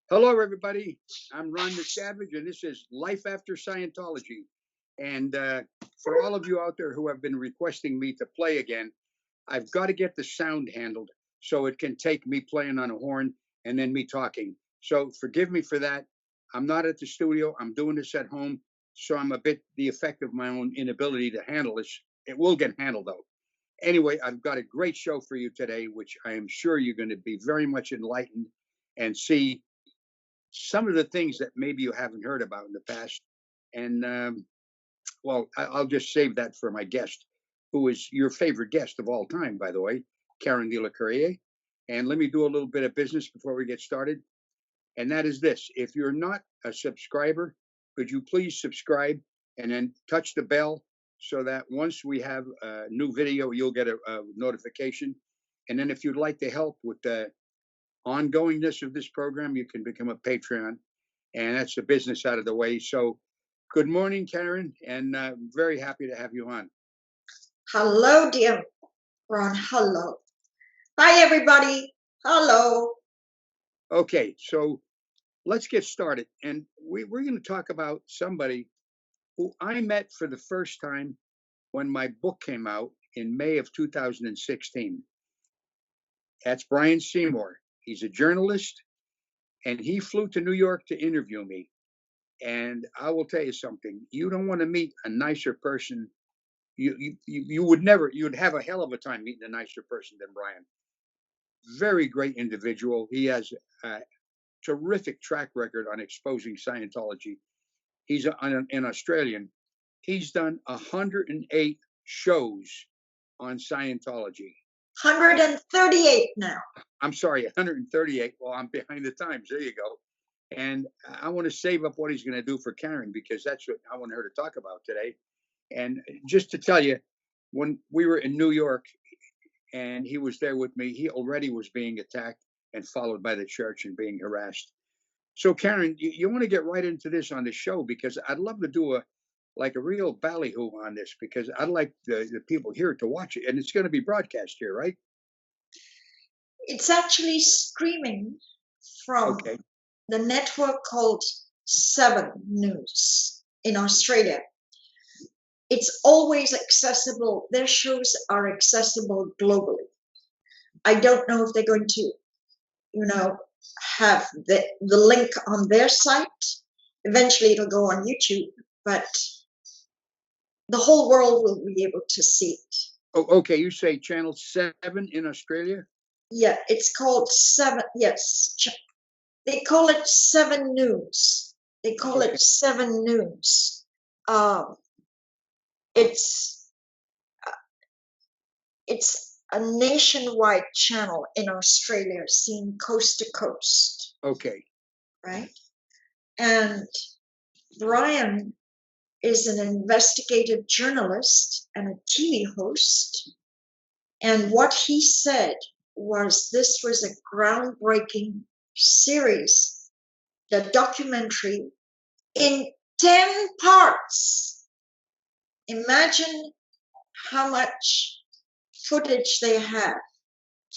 Hello, everybody. I'm Ron Miscavige, and this is Life After Scientology. And for all of you out there who have been requesting me to play again, I've got to get the sound handled so it can take me playing on a horn and then me talking. So forgive me for that. I'm not at the studio. I'm doing this at home. So I'm a bit the effect of my own inability to handle this. It will get handled, though. Anyway, I've got a great show for you today, which I am sure you're going to be very much enlightened and see some of the things that maybe you haven't heard about in the past. And well, I'll just save that for my guest, who is your favorite guest of all time, by the way, Karen de la Courier. And let me do a little bit of business before we get started. And that is this: if you're not a subscriber, could you please subscribe and then touch the bell so that once we have a new video, you'll get a notification. And then if you'd like to help with the ongoingness of this program, you can become a Patreon, and that's the business out of the way. So good morning, Karen, and very happy to have you on. Hello, dear Ron. Hello. Hi, everybody. Hello. Okay, so let's get started. And we're going to talk about somebody who I met for the first time when my book came out in May of 2016. That's Brian Seymour. He's a journalist, and he flew to New York to interview me. And I will tell you something: you don't want to meet a nicer person. You would never. You'd have a hell of a time meeting a nicer person than Brian. Very great individual. He has a terrific track record on exposing Scientology. He's an Australian. He's done 108 shows on Scientology. 138 now. I'm sorry, 138. Well, I'm behind the times. There you go. And I want to save up what he's going to do for Karen, because that's what I want her to talk about today. And just to tell you, when we were in New York and he was there with me, he already was being attacked and followed by the church and being harassed. So Karen, you want to get right into this on the show, because I'd love to do a real ballyhoo on this, because I'd like the people here to watch it, and it's going to be broadcast here, right? It's actually streaming from the network called 7 News in Australia. It's always accessible. Their shows are accessible globally. I don't know if they're going to, have the link on their site. Eventually it'll go on YouTube, but the whole world will be able to see it. Oh, okay. You say channel 7 in Australia? Yeah, it's called 7. Yes, they call it 7 News. They call it 7 News. It's a nationwide channel in Australia, seen coast to coast. Okay. Right? And Brian is an investigative journalist and a TV host. And what he said was this was a groundbreaking series, the documentary, in 10 parts. Imagine how much footage they have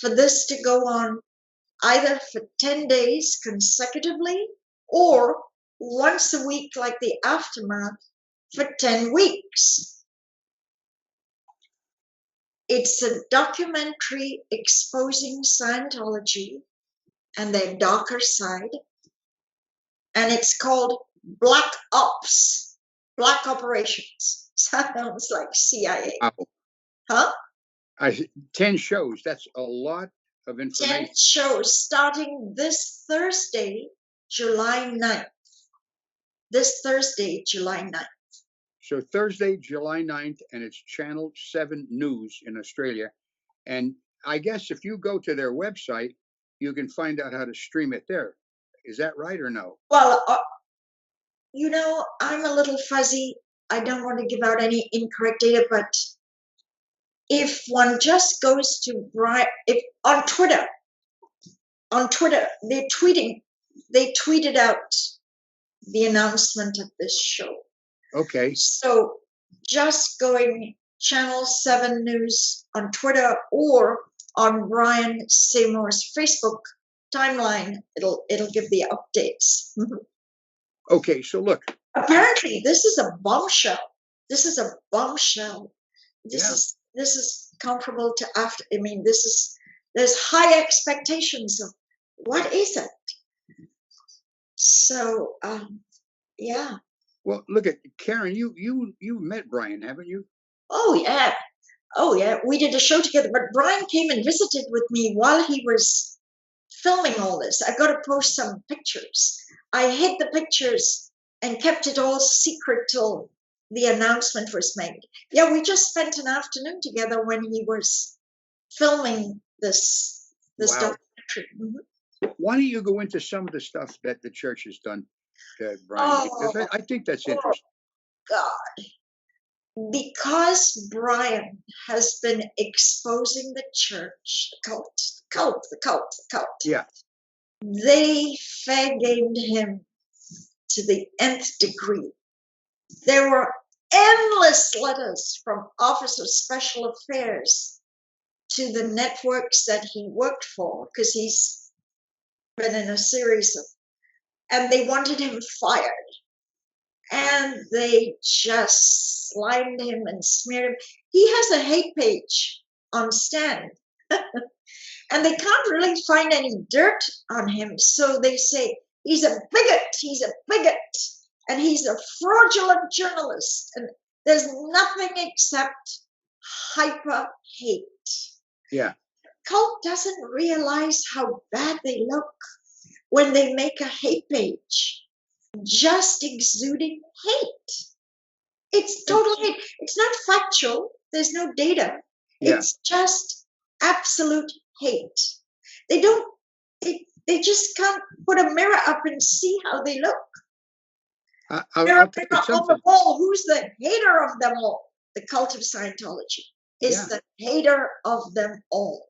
for this to go on either for 10 days consecutively or once a week like the Aftermath for 10 weeks. It's a documentary exposing Scientology and their darker side, and it's called Black Ops, Black Operations. Sounds like CIA. Wow. Huh? 10 shows. That's a lot of information. 10 shows starting this Thursday, July 9th. This Thursday, July 9th. So Thursday, July 9th, and it's channel 7 News in Australia. And I guess if you go to their website, you can find out how to stream it there. Is that right or no? Well, I'm a little fuzzy. I don't want to give out any incorrect data, but if one just goes to Brian, on Twitter, they tweeted out the announcement of this show. Okay. So just going channel 7 News on Twitter or on Brian Seymour's Facebook timeline, it'll give the updates. Okay, so look. Apparently, this is a bombshell. This is a bombshell. This is comparable to after. I mean, there's high expectations of what is it. So, yeah. Well, look at Karen. You met Brian, haven't you? Oh yeah. Oh yeah. We did a show together, but Brian came and visited with me while he was filming all this. I've got to post some pictures. I hid the pictures and kept it all secret till the announcement was made. Yeah, we just spent an afternoon together when he was filming this documentary. Why don't you go into some of the stuff that the church has done to Brian? Because I think that's interesting. God. Because Brian has been exposing the church, the cult. Yeah. They fair gamed him to the nth degree. There were endless letters from Office of Special Affairs to the networks that he worked for, because he's been in a series of, and they wanted him fired. And they just slimed him and smeared him. He has a hate page on Stan. And they can't really find any dirt on him. So they say, he's a bigot, and he's a fraudulent journalist. And there's nothing except hyper hate. Yeah. Cult doesn't realize how bad they look when they make a hate page, just exuding hate. It's total hate. It's not factual. There's no data. Yeah. It's just absolute hate. They just can't put a mirror up and see how they look. Mirror on the wall. Who's the hater of them all? The Cult of Scientology is the hater of them all.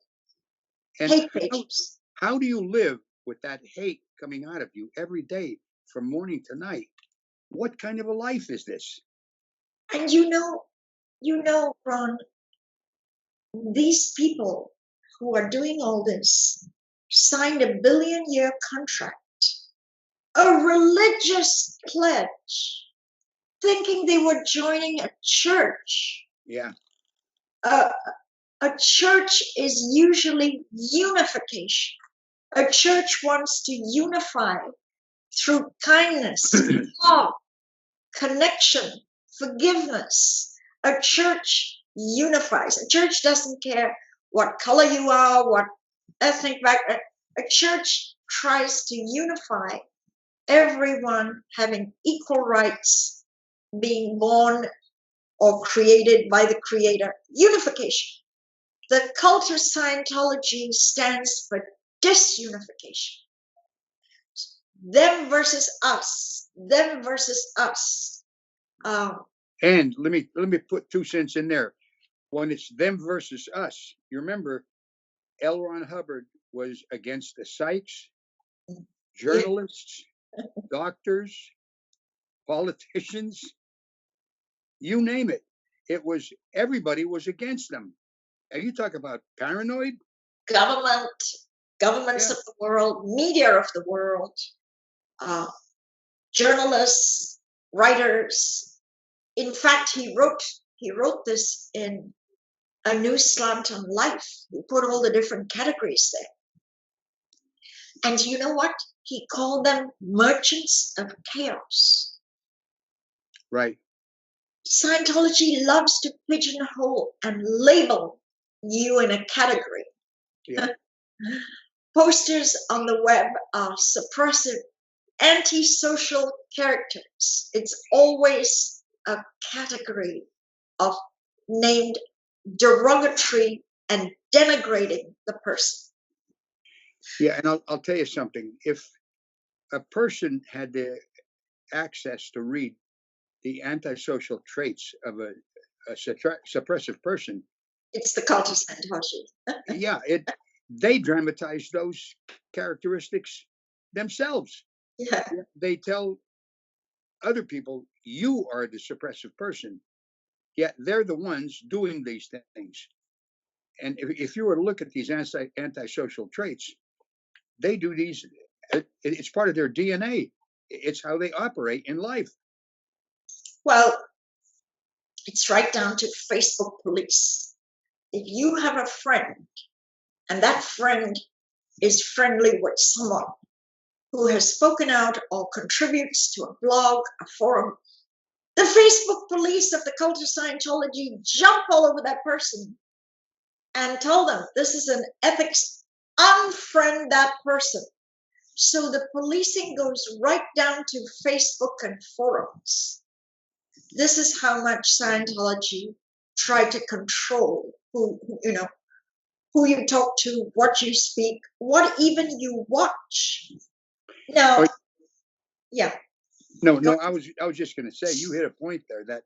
And hate pages. How do you live with that hate coming out of you every day from morning to night? What kind of a life is this? And you know, Ron, these people who are doing all this signed a billion-year contract, a religious pledge, thinking they were joining a church. Yeah. A church is usually unification. A church wants to unify through kindness, love, connection, forgiveness. A church unifies. A church doesn't care what color you are, what ethnic background. A church tries to unify everyone having equal rights, being born or created by the Creator. Unification. The Cult of Scientology stands for disunification. Them versus us. Them versus us. And let me put 2 cents in there. When it's them versus us, you remember L. Ron Hubbard was against the psychs, journalists, doctors, politicians, you name it. It was, everybody was against them. And you talk about paranoid? Governments of the world, media of the world, journalists, writers. In fact, he wrote this in A New Slant on Life. He put all the different categories there. And you know what? He called them merchants of chaos. Right. Scientology loves to pigeonhole and label you in a category. Yeah. Posters on the web are suppressive, antisocial characters. It's always a category of named derogatory and denigrating the person. Yeah, and I'll tell you something. If a person had the access to read the antisocial traits of a suppressive person, it's the Cult of Scientology. Yeah, they dramatize those characteristics themselves. Yeah. They tell other people, you are the suppressive person, yet they're the ones doing these things. And if you were to look at these antisocial traits, they do these. It's part of their DNA. It's how they operate in life. Well, it's right down to Facebook police. If you have a friend and that friend is friendly with someone who has spoken out or contributes to a blog, a forum, the Facebook police of the Cult of Scientology jump all over that person and tell them this is an ethics, unfriend that person. So the policing goes right down to Facebook and forums. This is how much Scientology tried to control who you talk to, what you speak, what even you watch. Now, yeah. No, I was just going to say, you hit a point there that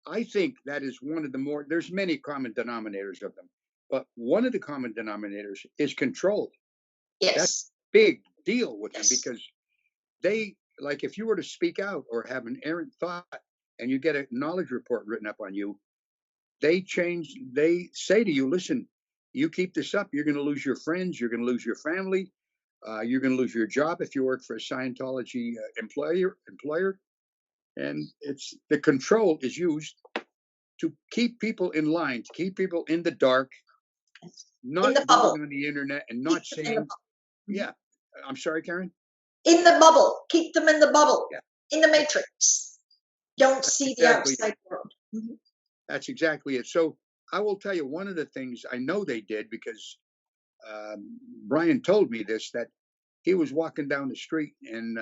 I think that is one of the more, there's many common denominators of them, but one of the common denominators is control. Yes. That's a big deal with them Yes. because they, like if you were to speak out or have an errant thought and you get a knowledge report written up on you, they say to you, listen, you keep this up, you're going to lose your friends, you're going to lose your family, you're going to lose your job if you work for a Scientology employer. And it's the control is used to keep people in line, to keep people in the dark, not going on the internet and not saying, yeah. I'm sorry, Karen? In the bubble. Keep them in the bubble. Yeah. In the matrix. Don't see the outside world. Mm-hmm. That's exactly it. So I will tell you one of the things I know they did because Brian told me this, that he was walking down the street and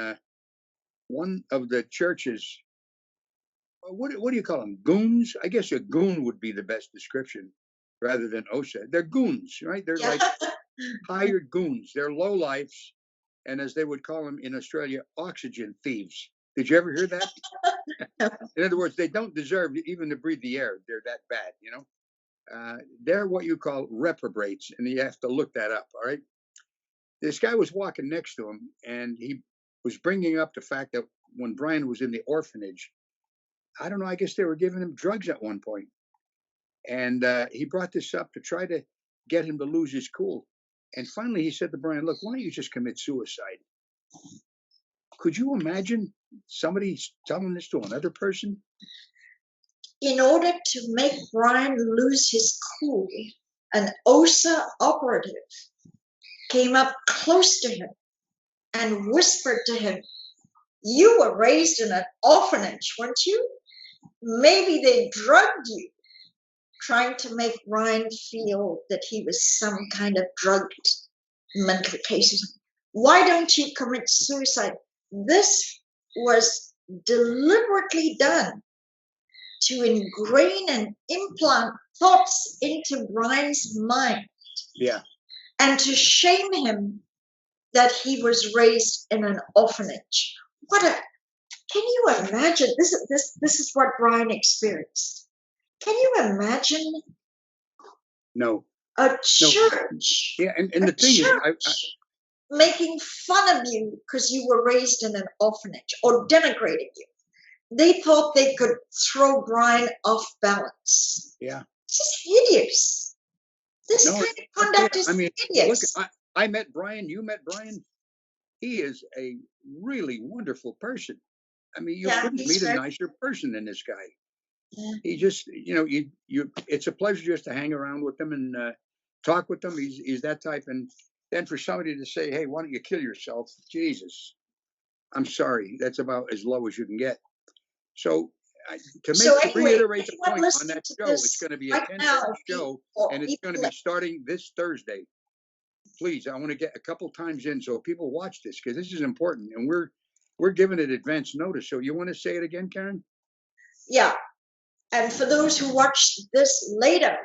one of the churches, what do you call them? Goons? I guess a goon would be the best description rather than OSA. They're goons, right? They're like hired goons. They're lowlifes. And as they would call them in Australia, oxygen thieves. Did you ever hear that? In other words, they don't deserve even to breathe the air. They're that bad, you know? They're what you call reprobates, and you have to look that up, all right? This guy was walking next to him, and he was bringing up the fact that when Brian was in the orphanage, I don't know, I guess they were giving him drugs at one point. And he brought this up to try to get him to lose his cool. And finally, he said to Brian, look, why don't you just commit suicide? Could you imagine somebody telling this to another person? In order to make Brian lose his cool, an OSA operative came up close to him and whispered to him, you were raised in an orphanage, weren't you? Maybe they drugged you, trying to make Brian feel that he was some kind of drugged mental case. Why don't you commit suicide? This was deliberately done to ingrain and implant thoughts into Brian's mind. Yeah. And to shame him that he was raised in an orphanage. Can you imagine? This is what Brian experienced. Can you imagine? No. A church. No. Yeah, and the thing is, making fun of you because you were raised in an orphanage or denigrating you. They thought they could throw Brian off balance. Yeah. This is hideous. This kind of conduct is hideous. Look, I met Brian. You met Brian. He is a really wonderful person. I mean, you couldn't meet a nicer person than this guy. Yeah. He just, it's a pleasure just to hang around with him and talk with him. He's that type. And then for somebody to say, hey, why don't you kill yourself? Jesus, I'm sorry. That's about as low as you can get. So to reiterate the point on that show, it's going to be a 10-part show, and it's going to be starting this Thursday. Please, I want to get a couple times in so people watch this because this is important, and we're giving it advance notice. So you want to say it again, Karen? Yeah. And for those who watch this later,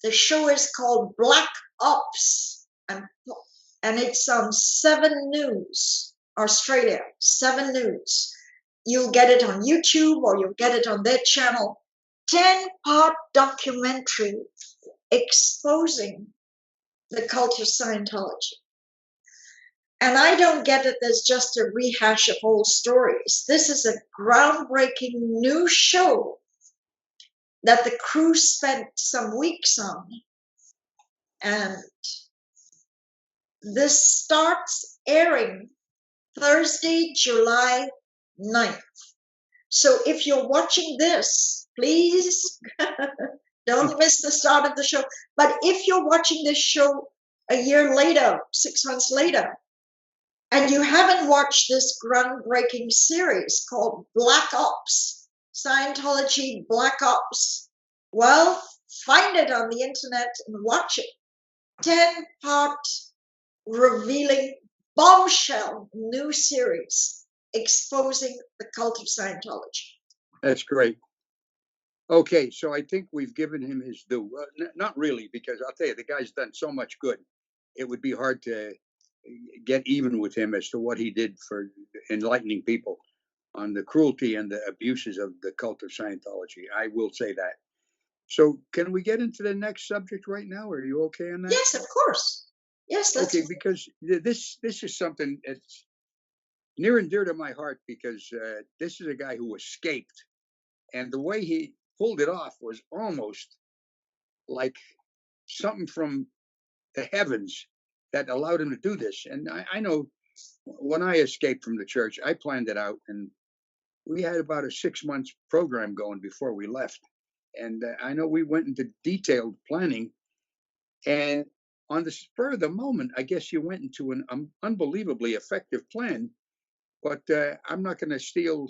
the show is called Black Ops, and it's on 7 News, Australia, 7 News. You'll get it on YouTube or you'll get it on their channel. 10-part documentary exposing the cult of Scientology. And I don't get it as just a rehash of old stories. This is a groundbreaking new show that the crew spent some weeks on. And This starts airing Thursday, July 9th. So if you're watching this, please don't miss the start of the show. But if you're watching this show a year later, 6 months later, and you haven't watched this groundbreaking series called Black Ops, Scientology Black Ops, well, find it on the internet and watch it. 10-part revealing bombshell new series exposing the cult of Scientology. That's great. Okay, so I think we've given him his due. Not really, because I'll tell you, the guy's done so much good. It would be hard to get even with him as to what he did for enlightening people on the cruelty and the abuses of the cult of Scientology. I will say that. So can we get into the next subject right now? Are you okay on that? Yes, of course. Yes, that's okay, because this is something that's near and dear to my heart, because this is a guy who escaped, and the way he pulled it off was almost like something from the heavens that allowed him to do this. And I know when I escaped from the church, I planned it out, and we had about a 6 months program going before we left. And I know we went into detailed planning, and on the spur of the moment, I guess you went into an unbelievably effective plan. But I'm not going to steal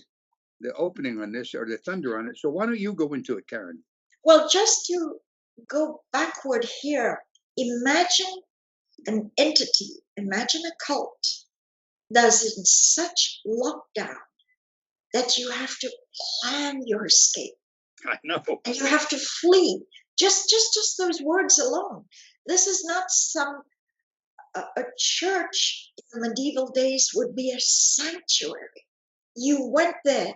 the opening on this or the thunder on it. So why don't you go into it, Karen? Well, just to go backward here, imagine an entity, imagine a cult that's in such lockdown that you have to plan your escape. I know. And you have to flee. Just those words alone. This is not a church in the medieval days would be a sanctuary. You went there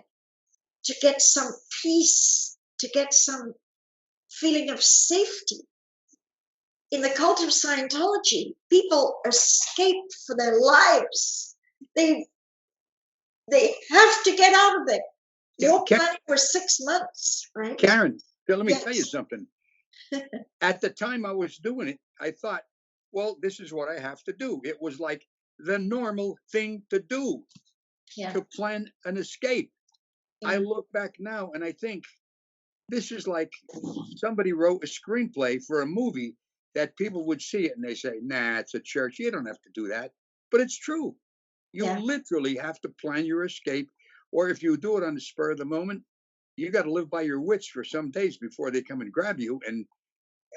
to get some peace, to get some feeling of safety. In the cult of Scientology, people escape for their lives. They have to get out of there. Your planning for 6 months, right? Karen, let me tell you something. At the time I was doing it, I thought, well, this is what I have to do. It was like the normal thing to do, to plan an escape. I look back now and I think this is like somebody wrote a screenplay for a movie that people would see it and they say, nah, it's a church. You don't have to do that. But it's true. You literally have to plan your escape. Or if you do it on the spur of the moment, you got to live by your wits for some days before they come and grab you, and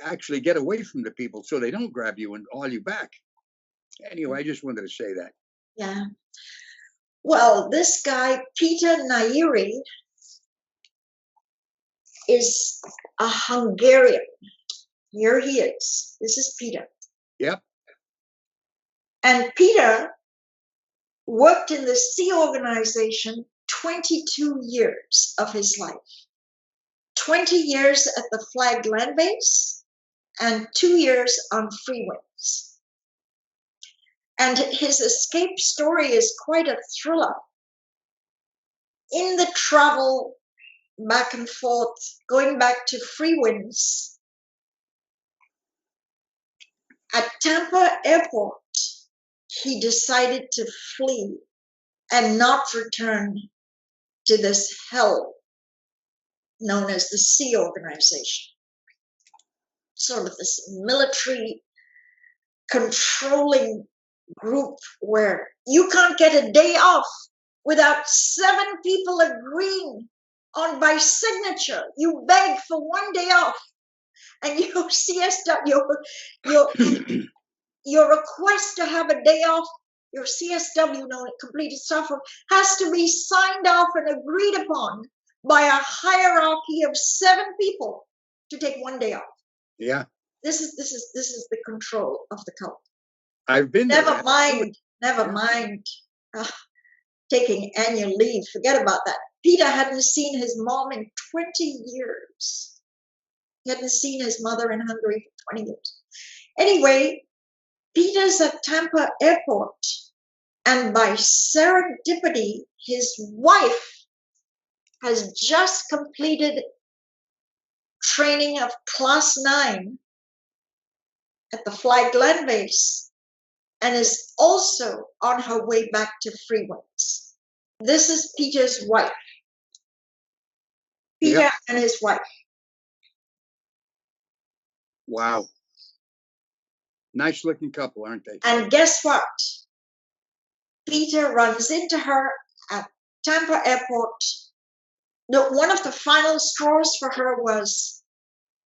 actually get away from the people so they don't grab you and haul you back. Anyway, I just wanted to say that. Yeah. Well, this guy, Peter Niyiri, is a Hungarian. Here he is. This is Peter. Yep. And Peter worked in the Sea Organization 22 years of his life. 20 years at the Flag Land Base and 2 years on Free Winds. And his escape story is quite a thriller. In the travel back and forth, going back to Free Winds, at Tampa Airport, he decided to flee and not return to this hell known as the Sea Organization. Sort of this military controlling group where you can't get a day off without 7 people agreeing on by signature. You beg for 1 day off, and your CSW, your request to have a day off, your CSW, completed software, has to be signed off and agreed upon by a hierarchy of 7 people to take 1 day off. Yeah. This is the control of the cult. I've been never mind taking annual leave. Forget about that. Peter hadn't seen his mom in 20 years. He hadn't seen his mother in Hungary for 20 years. Anyway, Peter's at Tampa Airport, and by serendipity, his wife has just completed training of Class 9 at the Flag Land Base and is also on her way back to Freewinds. This is Peter's wife. Peter Yep. and his wife. Wow. Nice looking couple, aren't they? And guess what? Peter runs into her at Tampa Airport. One of the final straws for her was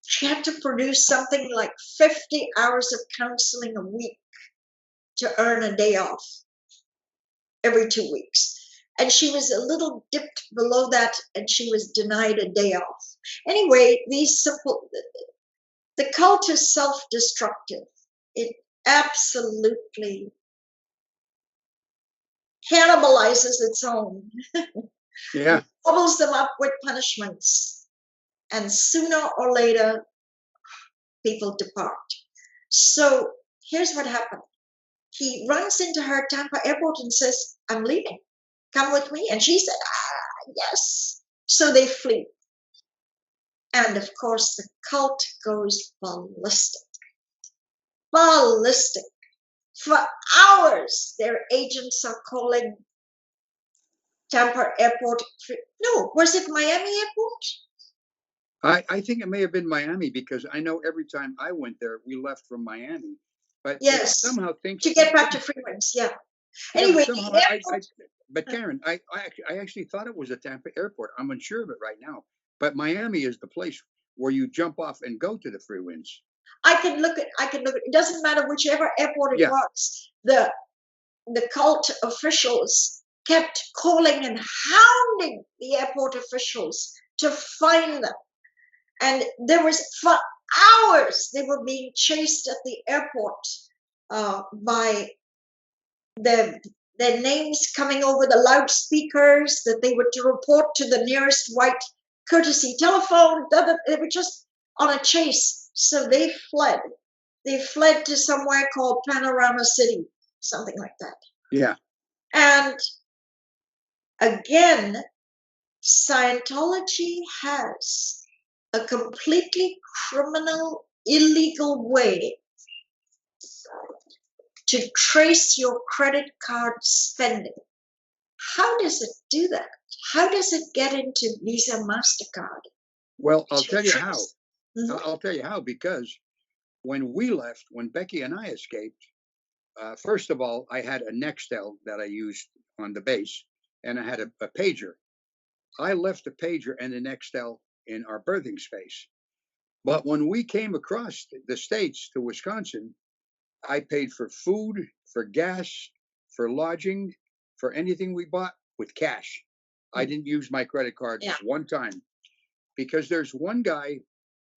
she had to produce something like 50 hours of counseling a week to earn a day off every 2 weeks. And she was a little dipped below that, and she was denied a day off. Anyway, the cult is self-destructive. It absolutely cannibalizes its own. Yeah. Bubbles them up with punishments. And sooner or later, people depart. So here's what happened. He runs into her at Tampa Airport and says, I'm leaving. Come with me. And she said, yes. So they flee. And of course, the cult goes ballistic. Ballistic. For hours, their agents are calling Tampa Airport. No, was it Miami Airport? I think it may have been Miami, because I know every time I went there, we left from Miami. But yes, somehow things to get back to Freewinds, yeah. Yeah, anyway, but Karen, I actually thought it was a Tampa Airport. I'm unsure of it right now. But Miami is the place where you jump off and go to the Freewinds. I can look at. It doesn't matter whichever airport it was. The cult officials kept calling and hounding the airport officials to find them, and there was for hours they were being chased at the airport by their names coming over the loudspeakers that they were to report to the nearest white courtesy telephone. They were just on a chase. So they fled. They fled to somewhere called Panorama City, something like that. Yeah. And again, Scientology has a completely criminal, illegal way to trace your credit card spending. How does it do that? How does it get into Visa, MasterCard? Well, I'll tell you how. I'll tell you how, because when we left, when Becky and I escaped, first of all, I had a Nextel that I used on the base, and I had a pager. I left the pager and the Nextel in our berthing space. But when we came across the states to Wisconsin, I paid for food, for gas, for lodging, for anything we bought with cash. I didn't use my credit card one time, because there's one guy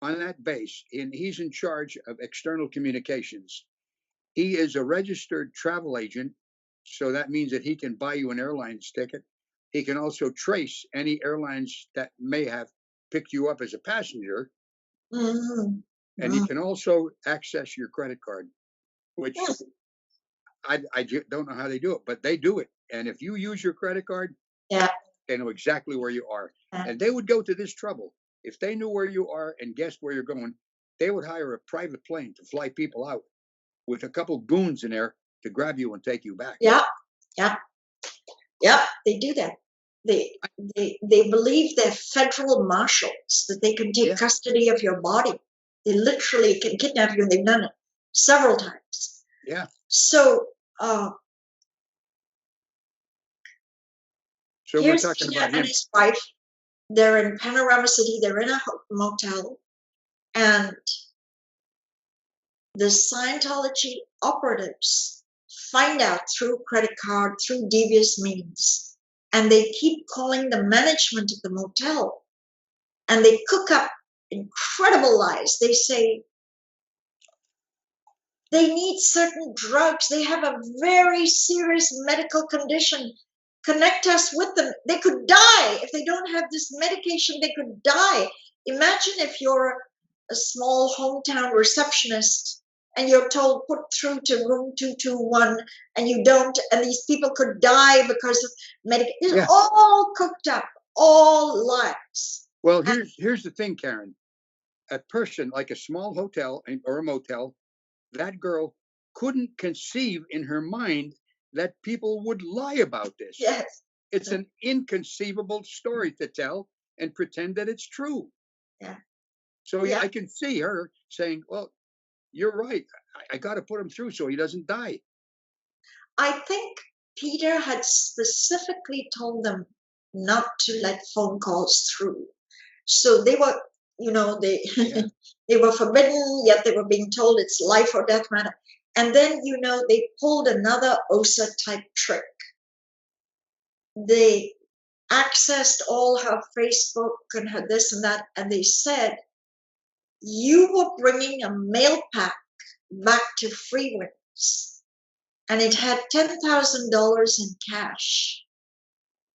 on that base, and he's in charge of external communications. He is a registered travel agent, so that means that he can buy you an airline's ticket. He can also trace any airlines that may have picked you up as a passenger. And he can also access your credit card, which I don't know how they do it, but they do it. And if you use your credit card, they know exactly where you are. And they would go to this trouble. If they knew where you are and guessed where you're going, they would hire a private plane to fly people out with a couple goons in there to grab you and take you back. Yeah, they do that. They believe they're federal marshals, that they can take custody of your body. They literally can kidnap you, and they've done it several times. Yeah. So we're talking about him and his wife. They're in Panorama City. They're in a motel, and the Scientology operatives find out through credit card, through devious means, and they keep calling the management of the motel, and they cook up incredible lies. They say they need certain drugs. They have a very serious medical condition. Connect us with them. They could die if they don't have this medication. They could die. Imagine if you're a small hometown receptionist and you're told put through to room 221, and you don't, and these people could die because of medication. It's all cooked up, all lies. Well, here's the thing, Karen. A person like a small hotel or a motel, that girl couldn't conceive in her mind that people would lie about this. Yes. It's an inconceivable story to tell and pretend that it's true. Yeah. So yeah, I can see her saying, well, you're right. I got to put him through so he doesn't die. I think Peter had specifically told them not to let phone calls through. So they were, they were forbidden, yet they were being told it's life or death matter. And then, they pulled another OSA type trick. They accessed all her Facebook and her this and that, and they said, you were bringing a mail pack back to Freewinds, and it had $10,000 in cash.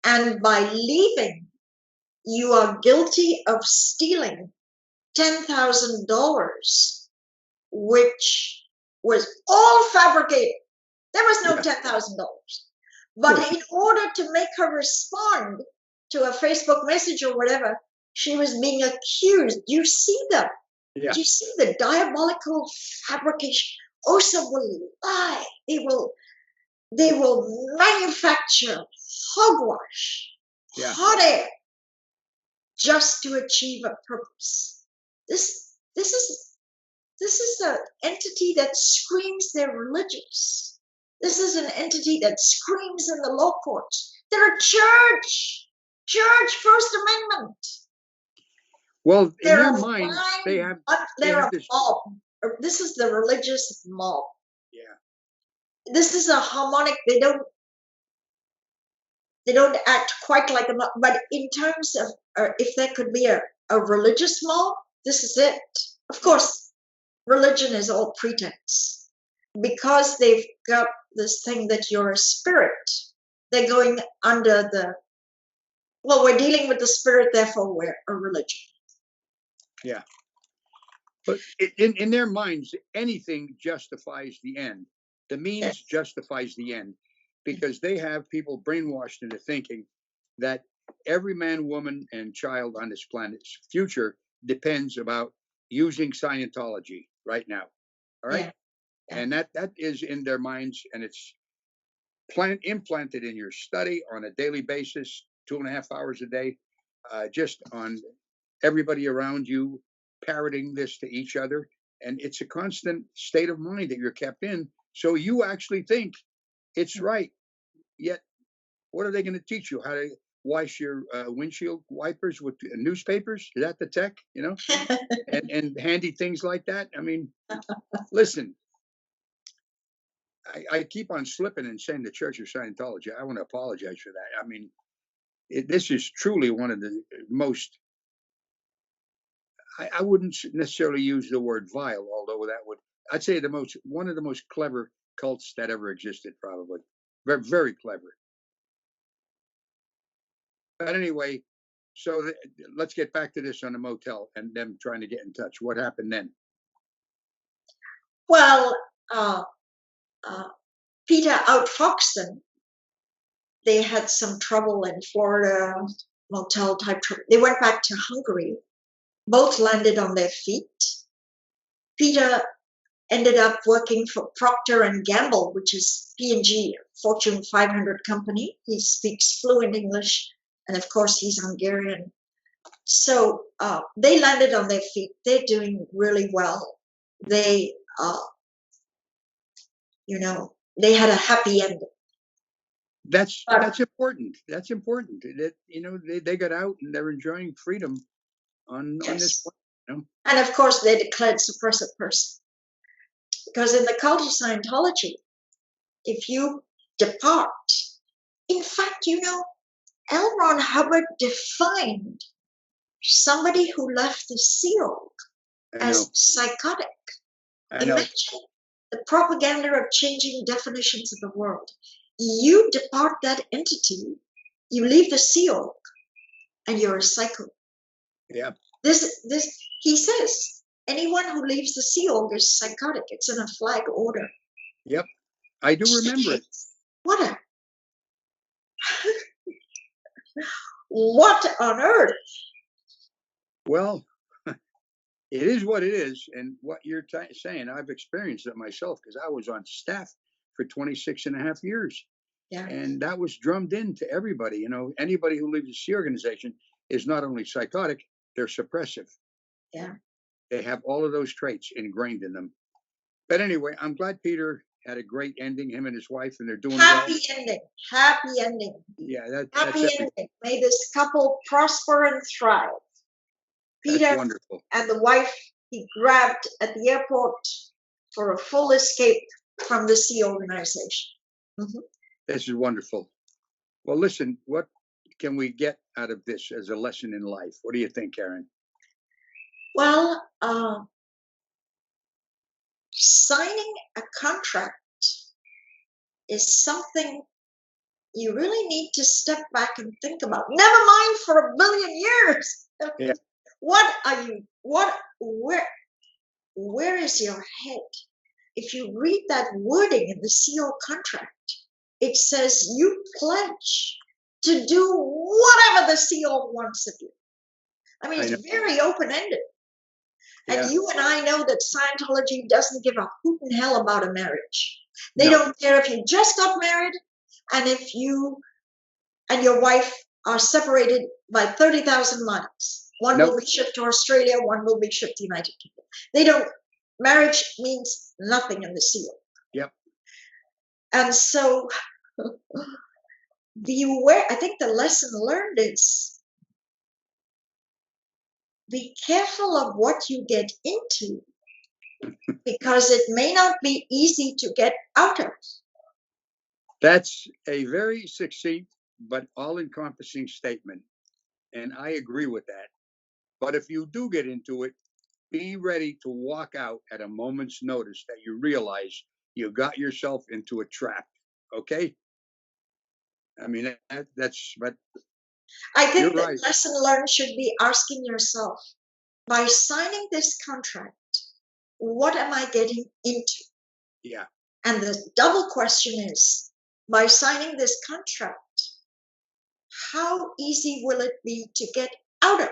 And by leaving, you are guilty of stealing $10,000, which was all fabricated. There was no $10,000. But in order to make her respond to a Facebook message or whatever, she was being accused. Do you see that? Yeah. Do you see the diabolical fabrication? OSA will lie. They will manufacture hogwash, hot air, just to achieve a purpose. This is an entity that screams they're religious. This is an entity that screams in the law courts. They're a church, First Amendment. Well, in their mind, they're a mob. This is the religious mob. Yeah. This is a harmonic. They don't act quite like a mob, but in terms of if there could be a religious mob, this is it. Of course, religion is all pretense. Because they've got this thing that you're a spirit, they're going under we're dealing with the spirit, therefore we're a religion. Yeah. But in their minds, anything justifies the end. The means justifies the end, because they have people brainwashed into thinking that every man, woman, and child on this planet's future depends about using Scientology right now. All right. Yeah. And that is in their minds, and it's implanted in your study on a daily basis, 2.5 hours a day, just on everybody around you parroting this to each other. And it's a constant state of mind that you're kept in. So you actually think it's right. Yet, what are they going to teach you? How to wash your windshield wipers with newspapers? Is that the tech, and handy things like that? I mean, listen, I keep on slipping and saying the Church of Scientology. I want to apologize for that. I mean, this is truly one of the most, I wouldn't necessarily use the word vile, although I'd say one of the most clever cults that ever existed, probably. Very, very clever. But anyway, so let's get back to this on the motel and them trying to get in touch. What happened then? Well, Peter outfoxed them. They had some trouble in Florida, motel type trouble. They went back to Hungary. Both landed on their feet. Peter ended up working for Procter and Gamble, which is P&G, Fortune 500 company. He speaks fluent English, and of course he's Hungarian. So they landed on their feet. They're doing really well. They, they had a happy ending. That's important. That's important. That they got out and they're enjoying freedom on this point. And of course, they declared suppressive person. Because in the cult of Scientology, if you depart, in fact, L. Ron Hubbard defined somebody who left the Sea Org as psychotic. Imagine the propaganda of changing definitions of the world. You depart that entity, you leave the Sea Org, and you're a psycho. Yeah. This he says, anyone who leaves the Sea Org is psychotic. It's in a flag order. Yep. I do remember it. What on earth? Well, it is what it is. And what you're saying, I've experienced it myself because I was on staff for 26 and a half years. Yeah. And that was drummed into everybody. You know, anybody who leaves the C organization is not only psychotic, they're suppressive. Yeah. They have all of those traits ingrained in them. But anyway, I'm glad Peter had a great ending, him and his wife, and they're doing happy well. Ending. Happy ending. Yeah, Happy that's ending. May this couple prosper and thrive. Peter that's wonderful. And the wife he grabbed at the airport for a full escape from the C organization. Mm-hmm. This is wonderful. Well, listen, what can we get out of this as a lesson in life? What do you think, Karen? Well, signing a contract is something you really need to step back and think about. Never mind for a billion years. Yeah. What are you, where is your head? If you read that wording in the CO contract, it says you pledge to do whatever the CO wants of you. I mean, it's very open-ended. Yeah. And you and I know that Scientology doesn't give a hoot in hell about a marriage. They don't care if you just got married and if you and your wife are separated by 30,000 miles. One will be shipped to Australia, one will be shipped to the United Kingdom. They don't, marriage means nothing in the seal. Yep. And so be aware, I think the lesson learned is be careful of what you get into because it may not be easy to get out of. That's a very succinct but all-encompassing statement, and I agree with that. But if you do get into it, be ready to walk out at a moment's notice that you realize you got yourself into a trap. Okay? I mean, that's, but I think the lesson learned should be asking yourself, by signing this contract, what am I getting into? Yeah. And the double question is, by signing this contract, how easy will it be to get out of?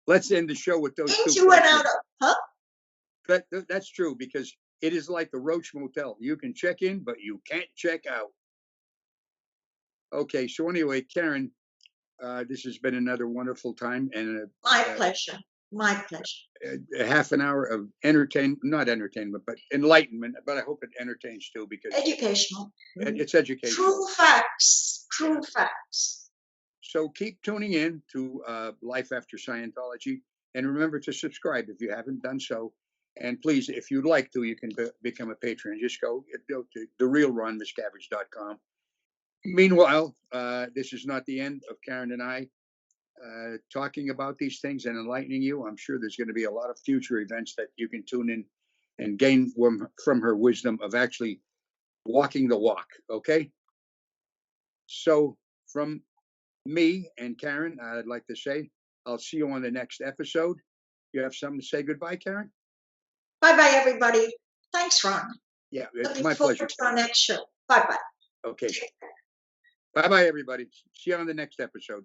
Let's end the show with those into two and out of, huh? That's true, because it is like the Roach Motel. You can check in, but you can't check out. Okay, so anyway, Karen, this has been another wonderful time, and my pleasure. My pleasure. A half an hour of not entertainment, but enlightenment. But I hope it entertains too, because educational. It's educational. True facts. True facts. So keep tuning in to Life After Scientology, and remember to subscribe if you haven't done so. And please, if you'd like to, you can become a patron. Just go to therealronmiscavige.com. Meanwhile, this is not the end of Karen and I talking about these things and enlightening you. I'm sure there's going to be a lot of future events that you can tune in and gain from her wisdom of actually walking the walk. Okay. So from me and Karen, I'd like to say, I'll see you on the next episode. You have something to say goodbye, Karen? Bye-bye, everybody. Thanks, Ron. Yeah, it's my pleasure. To our next show. Bye-bye. Okay. Bye-bye, everybody. See you on the next episode.